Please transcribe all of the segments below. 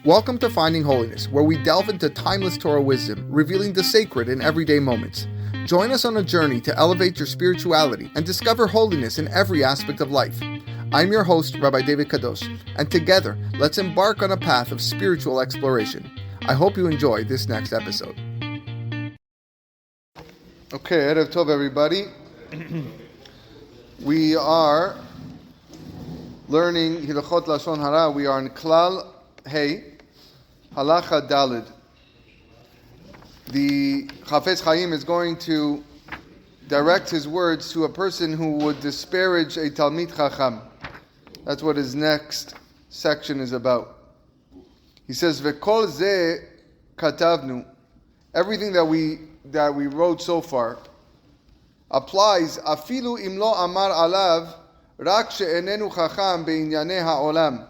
Welcome to Finding Holiness, where we delve into timeless Torah wisdom, revealing the sacred in everyday moments. Join us on a journey to elevate your spirituality and discover holiness in every aspect of life. I'm your host, Rabbi David Kadosh, and together, let's embark on a path of spiritual exploration. I hope you enjoy this next episode. Okay, Erev Tov, everybody. We are learning Hilchot Lashon Hara. We are in Klal Hey, Halacha Dalid. The Chafetz Chaim is going to direct his words to a person who would disparage a Talmid Chacham. That's what his next section is about. He says, "V'kol ze katavnu." Everything that we wrote so far applies. Afilu imlo amar alav rak she'enenu chacham be'inyanei ha'olam.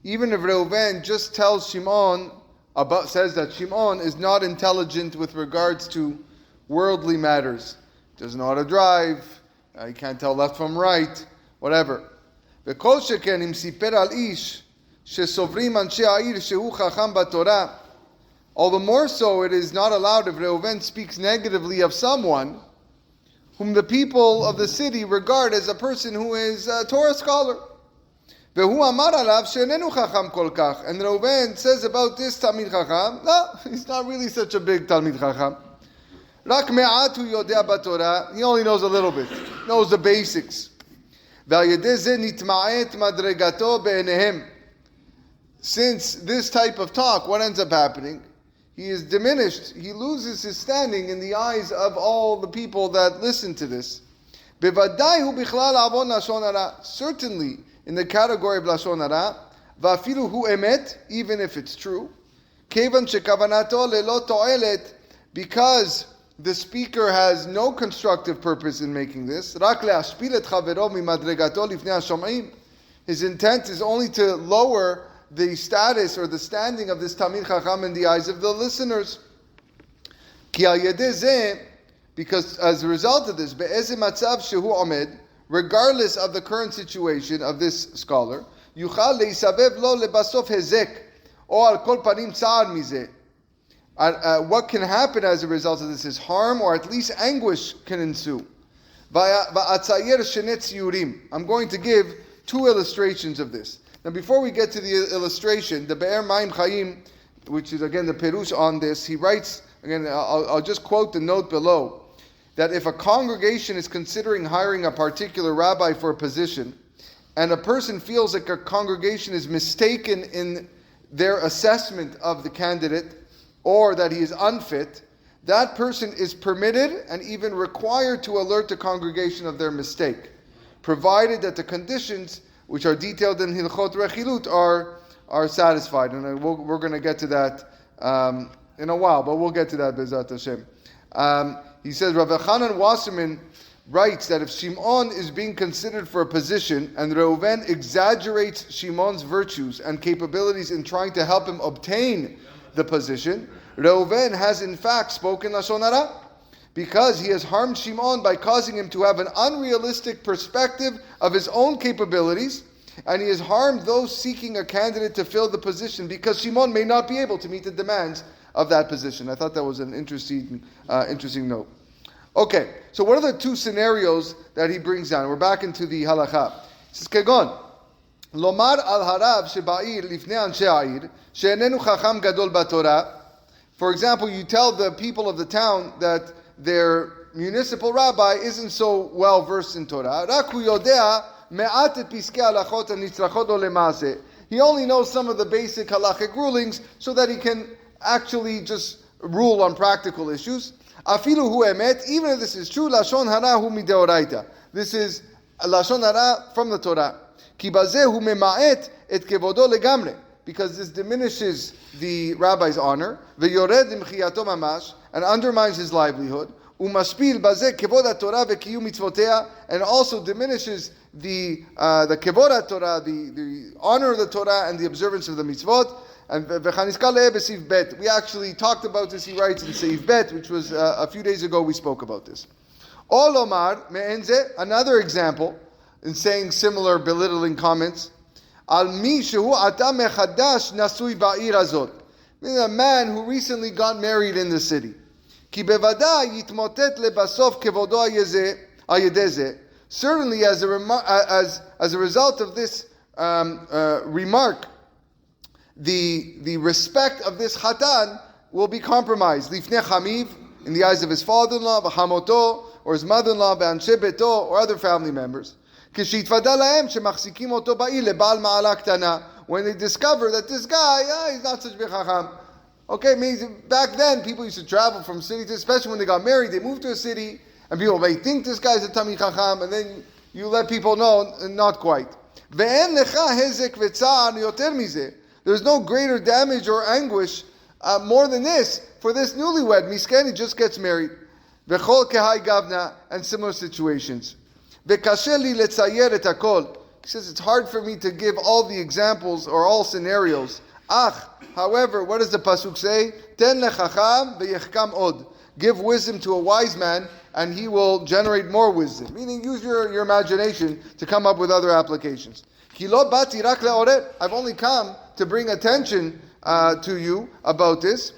Even if Reuven just tells Shimon, says that Shimon is not intelligent with regards to worldly matters, doesn't know how to drive, he can't tell left from right, whatever. וכל שכן אם סיפר על איש שסוברים אנשי העיר שהוא חכם בתורה, all the more so it is not allowed if Reuven speaks negatively of someone whom the people of the city regard as a person who is a Torah scholar. והוא אמר עליו שאיננו חכם כל כך, and Reuven says about this Talmid Chacham, no, he's not really such a big Talmid Chacham. רק מעט הוא יודע בתורה, he only knows a little bit, knows the basics. ועל ידי זה נתמעט מדרגתו בעיניהם. Since this type of talk, what ends up happening? He is diminished, he loses his standing in the eyes of all the people that listen to this. בוודאי הוא בכלל עוון לשון הרע. Certainly, in the category of Lashon Hara, ואפילו הוא אמת, even if it's true, כיוון שכוונתו ללא תועלת, because the speaker has no constructive purpose in making this, רק להשפיל את חברו ממדרגתו לפני השומעים. His intent is only to lower the status or the standing of this Talmid Chacham in the eyes of the listeners. כי על ידי זה, because as a result of this, באיזה מצב שהוא עומד, regardless of the current situation of this scholar, יוכל להיסבב לו לבסוף הזק, או על כל פנים צער מזה. What can happen as a result of this is harm, or at least anguish can ensue. ואצייר שני ציורים. I'm going to give two illustrations of this. Now before we get to the illustration, the Be'er Mayim Chaim, which is again the Perush on this, he writes, again I'll just quote the note below, that if a congregation is considering hiring a particular rabbi for a position, and a person feels like a congregation is mistaken in their assessment of the candidate, or that he is unfit, that person is permitted and even required to alert the congregation of their mistake, provided that the conditions which are detailed in Hilchot Rechilut are satisfied. And we're going to get to that in a while, but we'll get to that, Bezat Hashem. He says, Rav Chanan Wasserman writes that if Shimon is being considered for a position and Reuven exaggerates Shimon's virtues and capabilities in trying to help him obtain the position, Reuven has in fact spoken Lashon Hara, because he has harmed Shimon by causing him to have an unrealistic perspective of his own capabilities, and he has harmed those seeking a candidate to fill the position because Shimon may not be able to meet the demands of that position. I thought that was an interesting note. Okay, so what are the two scenarios that he brings down? We're back into the halacha. He says, Kegon, lomar al harav sheba'ir lifnei anshe ha'ir, she'enenu chacham gadol b'torah. For example, you tell the people of the town that their municipal rabbi isn't so well versed in Torah. Rak hu yodea me'at et piskei halachot hanitzrachot lo lemaaseh. He only knows some of the basic halachic rulings so that he can actually just rule on practical issues. Afilu hu emet, even if this is true, Lashon Hara hu mideoraita. This is Lashon Hara from the Torah. Ki bazeh hu mema'et et kevodo legamre. Because this diminishes the rabbi's honor, veyored imchiyato mamash, and undermines his livelihood. Umaspil bazeh kevod haTorah vekiyu mitzvotea, and also diminishes the kevod haTorah, the honor of the Torah and the observance of the mitzvot. And we actually talked about this, he writes in Seif Bet, which was a few days ago we spoke about this. Olomar me'enze, another example in saying similar belittling comments. Al mi shehu ata mechadash nasui ba'ir hazot. Meaning a man who recently got married in the city. Ki bevadai yitmotet lebasof kevodo ayedeze. Certainly, as a result of this remark, the respect of this chatan will be compromised. Lifnei chamiv, in the eyes of his father-in-law, v'hamoto, or his mother-in-law, v'anshe beto, or other family members. When they discover that this guy, he's not such a big chacham. Okay, means back then people used to travel from city to, especially when they got married, they moved to a city, and people may think this guy's a Talmid Chacham, and then you let people know, not quite. There's no greater damage or anguish more than this for this newlywed. Misken, he just gets married. And similar situations. He says it's hard for me to give all the examples or all scenarios. However, what does the pasuk say? Ten lechacham v'yechkam od. Give wisdom to a wise man, and he will generate more wisdom. Meaning, use your imagination to come up with other applications. I've only come to bring attention to you about this,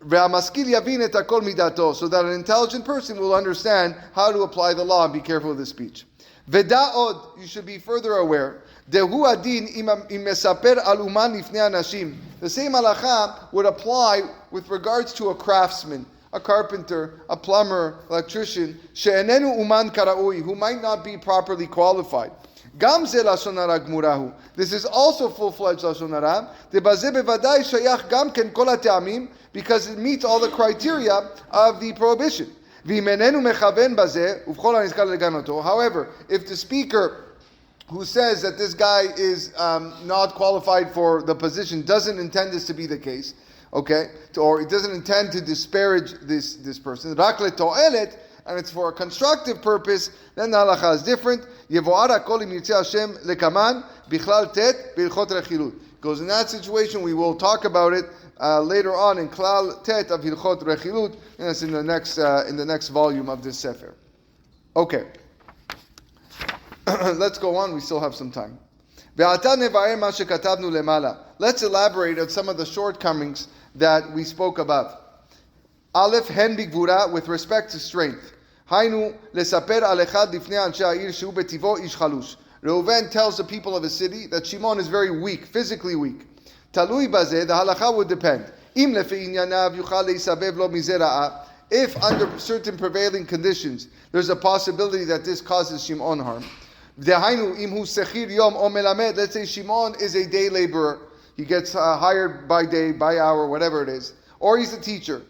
so that an intelligent person will understand how to apply the law and be careful with the speech. You should be further aware. The same halacha would apply with regards to a craftsman, a carpenter, a plumber, electrician, who might not be properly qualified. This is also full-fledged Lashon Hara, because it meets all the criteria of the prohibition. However, if the speaker who says that this guy is not qualified for the position doesn't intend this to be the case, okay, or it doesn't intend to disparage this person, and it's for a constructive purpose, then the halacha is different. Because in that situation, we will talk about it later on in Klal Tet of Hilchot Rechilut, and that's in the next volume of this sefer. Okay, let's go on. We still have some time. Let's elaborate on some of the shortcomings that we spoke above. Aleph, hen bigvura, with respect to strength. Hainu lesaper al echad lifnei anshe ha'ir shehu betivo ish chalush. Reuven tells the people of the city that Shimon is very weak, physically weak. Talui bazeh, the halacha would depend. Im lefi inyanav yuchal leisabev lo mizeh ra'ah. If under certain prevailing conditions, there's a possibility that this causes Shimon harm. V'hainu im hu sechir yom o melamed. Let's say Shimon is a day laborer. He gets hired by day, by hour, whatever it is. Or he's a teacher.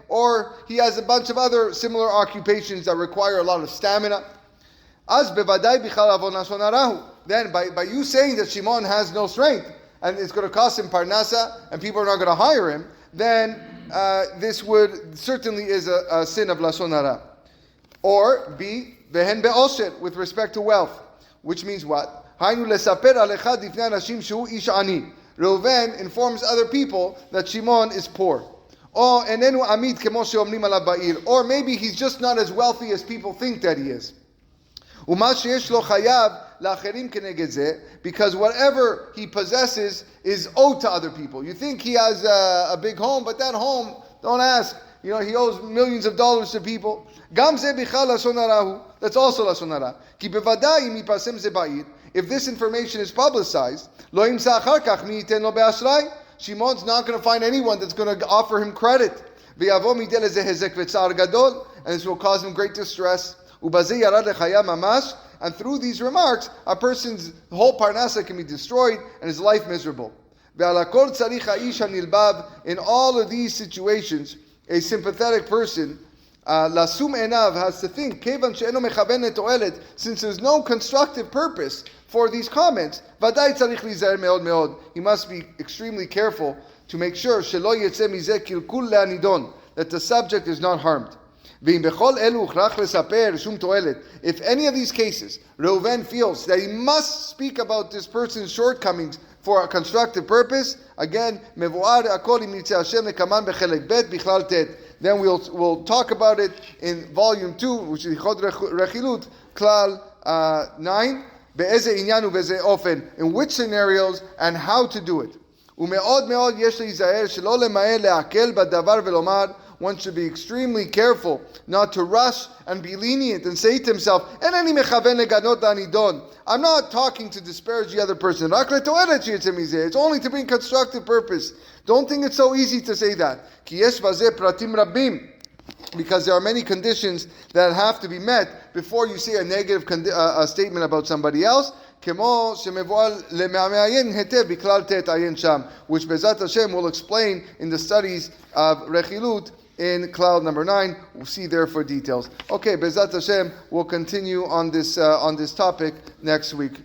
Or he has a bunch of other similar occupations that require a lot of stamina. Then by you saying that Shimon has no strength and it's going to cost him parnasa and people are not going to hire him, then this would certainly is a sin of Lashon Hara. Or B, vehen be'osher, with respect to wealth, which means what? Reuven informs other people that Shimon is poor. Or maybe he's just not as wealthy as people think that he is. Because whatever he possesses is owed to other people. You think he has a big home, but that home, don't ask. He owes millions of dollars to people. That's also Lashon Hara. If this information is publicized, Shimon's not going to find anyone that's going to offer him credit. And this will cause him great distress. And through these remarks, a person's whole parnasa can be destroyed and his life miserable. In all of these situations, a sympathetic person Lasum enav has to think, since there's no constructive purpose for these comments, he must be extremely careful to make sure that the subject is not harmed. If any of these cases, Reuven feels that he must speak about this person's shortcomings for a constructive purpose, again, then we'll talk about it in volume 2, which is Hilchot Rechilut, Klal 9. באיזה עניין ובאיזה אופן, in which scenarios and how to do it. ומאוד מאוד יש להיזהר שלא למהר להקל בדבר ולומר, one should be extremely careful not to rush and be lenient and say to himself, אינני מכוון לגנות הנידון. I'm not talking to disparage the other person. רק לתועלת שיצא מזה. It's only to bring constructive purpose. Don't think it's so easy to say that. כי יש בזה פרטים רבים. Because there are many conditions that have to be met before you say a negative a statement about somebody else. כמו שמבואר למעיין היטב בכלל ט' עיין שם, which בעזרת השם will explain in the studies of רכילות in cloud number 9. We'll see there for details. Okay, בעזרת השם, we'll continue on this topic next week.